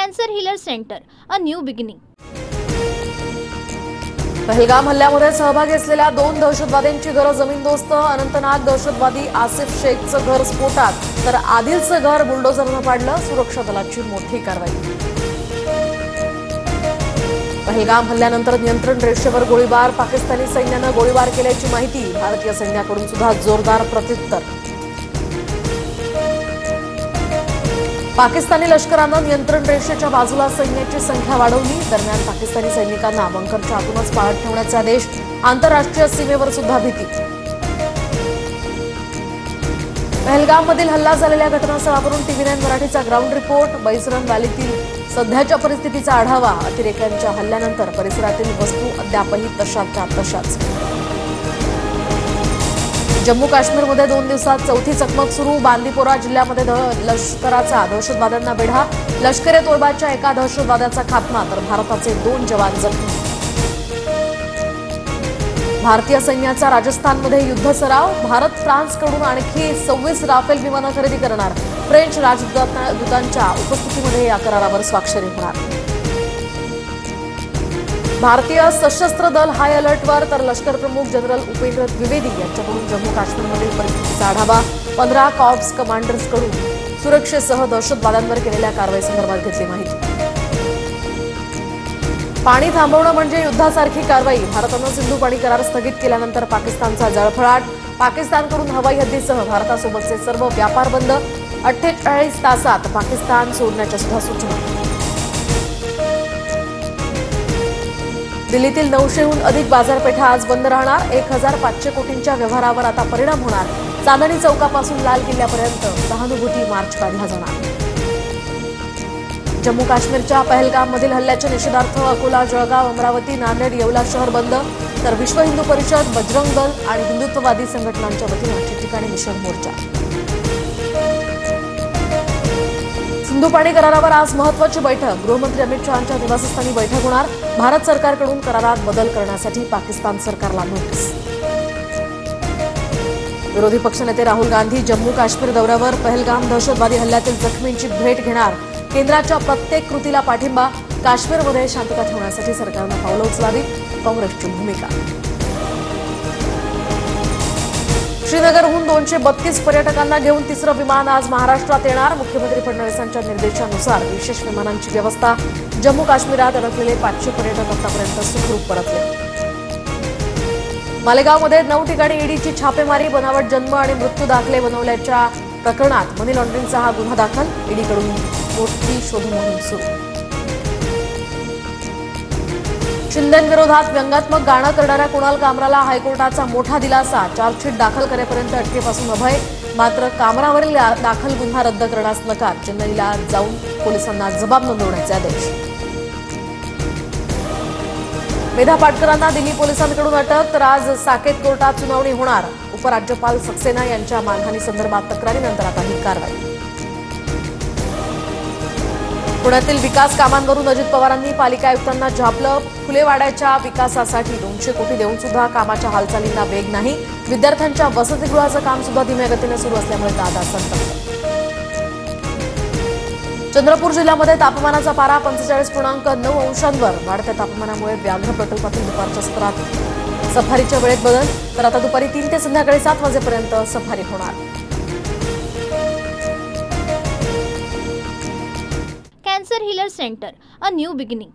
Cancer healer centre, a new beginning. Pahalgam हल्ल्यामध्ये सहभागी असलेल्या 2 दहशतवाद्यांची घरं जमीनदोस्त. अनंतनाग दहशतवादी आसिफ शेखचं घर स्फोटात, तर आदिलचं घर बुलडोझरनं पाडलं. सुरक्षा दलाची मोठी कारवाई. पहलगाम हल्ल्यानंतर नियंत्रण रेषेवर गोळीबार. पाकिस्तानी सैन्यानं गोळीबार केल्याची माहिती. भारतीय सैन्याकडून सुद्धा जोरदार प्रत्युत्तर. पाकिस्तानी लष्करानं नियंत्रण रेषेच्या बाजूला सैन्याची संख्या वाढवली. दरम्यान पाकिस्तानी सैनिकांना बंकरच्या आतूनच पाळत ठेवण्याचे आदेश. आंतरराष्ट्रीय सीमेवर सुद्धा भीती. पहलगाममधील हल्ला झालेल्या घटनास्थळावरून TV9 मराठीचा ग्राउंड रिपोर्ट. बैसरन व्हॅलीतील सध्याच्या परिस्थितीचा आढावा. अतिरेक्यांच्या हल्ल्यानंतर परिसरातील वस्तू अद्यापही तशाच्या तशाच. जम्मू काश्मीरमध्ये 2 दिवसात चौथी चकमक सुरू. बांदीपोरा जिल्ह्यामध्ये लष्कराचा दहशतवाद्यांना वेढा. लष्कर-ए-तोयबाच्या एका दहशतवाद्याचा खात्मा, तर भारताचे 2 जवान जखमी. भारतीय सैन्याचा राजस्थानमध्ये युद्ध सराव. भारत फ्रान्सकडून आणखी 26 राफेल विमानं खरेदी करणार. फ्रेंच राजदूतांच्या उपस्थितीमध्ये या करारावर स्वाक्षरी होणार. भारतीय सशस्त्र दल हाय अलर्टवर, तर लष्कर प्रमुख जनरल उपेंद्र द्विवेदी यांच्याकडून जम्मू काश्मीरमधील परिस्थितीचा आढावा. 15 कॉर्प्स कमांडर्सकडून सुरक्षेसह दहशतवाद्यांवर केलेल्या कारवाईसंदर्भात घेतली माहिती. पाणी थांबवणं म्हणजे युद्धासारखी कारवाई. भारतानं सिंधू पाणी करार स्थगित केल्यानंतर पाकिस्तानचा जळफळाट. पाकिस्तानकडून हवाई हद्दीसह भारतासोबतचे सर्व व्यापार बंद. 48 तासात पाकिस्तान सोडण्याच्या सुद्धा सूचना. दिल्लीतील 900हून अधिक बाजारपेठा आज बंद राहणार. 1500 कोटींच्या व्यवहारावर आता परिणाम होणार. चांदणी चौकापासून लाल किल्ल्यापर्यंत सहानुभूती मार्च काढला जाणार. जम्मू काश्मीरच्या पहलगाममधील हल्ल्याच्या निषेधार्थ अकोला, जळगाव, अमरावती, नांदेड, येवला शहर बंद. तर विश्व हिंदू परिषद, बजरंग दल आणि हिंदुत्ववादी संघटनांच्या वतीनं ठिकठिकाणी निषेध मोर्चा. सिंधू पाणी करारावर आज महत्त्वाची बैठक. गृहमंत्री अमित शहांच्या निवासस्थानी बैठक होणार. भारत सरकारकडून करारात बदल करण्यासाठी पाकिस्तान सरकारला नोटीस. विरोधी पक्षनेते राहुल गांधी जम्मू काश्मीर दौऱ्यावर. पहलगाम दहशतवादी हल्ल्यातील जखमींची भेट घेणार. केंद्राच्या प्रत्येक कृतीला पाठिंबा. काश्मीरमध्ये शांतता ठेवण्यासाठी सरकारनं पावलं उचलावीत, काँग्रेसची भूमिका. श्रीनगरहून 232 पर्यटकांना घेऊन तिसरं विमान आज महाराष्ट्रात येणार. मुख्यमंत्री फडणवीसांच्या निर्देशानुसार विशेष विमानांची व्यवस्था. जम्मू काश्मीरात अडकलेले 500 पर्यटक आतापर्यंत सुखरूप परतले. मालेगावमध्ये 9 ठिकाणी ईडीची छापेमारी. बनावट जन्म आणि मृत्यू दाखले बनवल्याच्या प्रकरणात मनी लॉन्ड्रिंगचा हा गुन्हा दाखल. ईडीकडून मोठी शोध मोहीम सुरू. शिंदेंविरोधात व्यंगात्मक गाणं करणाऱ्या कुणाल कामराला हायकोर्टाचा मोठा दिलासा. चार्जशीट दाखल करेपर्यंत अटकेपासून अभय. मात्र कामरावरील दाखल गुन्हा रद्द करण्यास नकार. चेन्नईला जाऊन पोलिसांना जबाब नोंदवण्याचे आदेश. मेधा पाटकरांना दिल्ली पोलिसांकडून अटक. तर आज साकेत कोर्टात सुनावणी होणार. उपराज्यपाल सक्सेना यांच्या मानहानी संदर्भात तक्रारीनंतर आता ही कारवाई. पुण्यातील विकास कामांवरून अजित पवारांनी पालिका आयुक्तांना झापलं. फुलेवाड्याच्या विकासासाठी 200 कोटी देऊन सुद्धा कामाच्या हालचालींना वेग नाही. विद्यार्थ्यांच्या वसतिगृहाचं काम सुद्धा धीम्या गतीने सुरू असल्यामुळे दादा संतप्त. चंद्रपूर जिल्ह्यामध्ये तापमानाचा पारा 45.9 अंशांवर. वाढत्या तापमानामुळे व्याघ्र प्रकल्पातील दुपारच्या सत्रात सफारीच्या वेळेत बदल. तर आता दुपारी 3 ते संध्याकाळी 7 वाजेपर्यंत सफारी होणार. Cancer healer centre, a new beginning.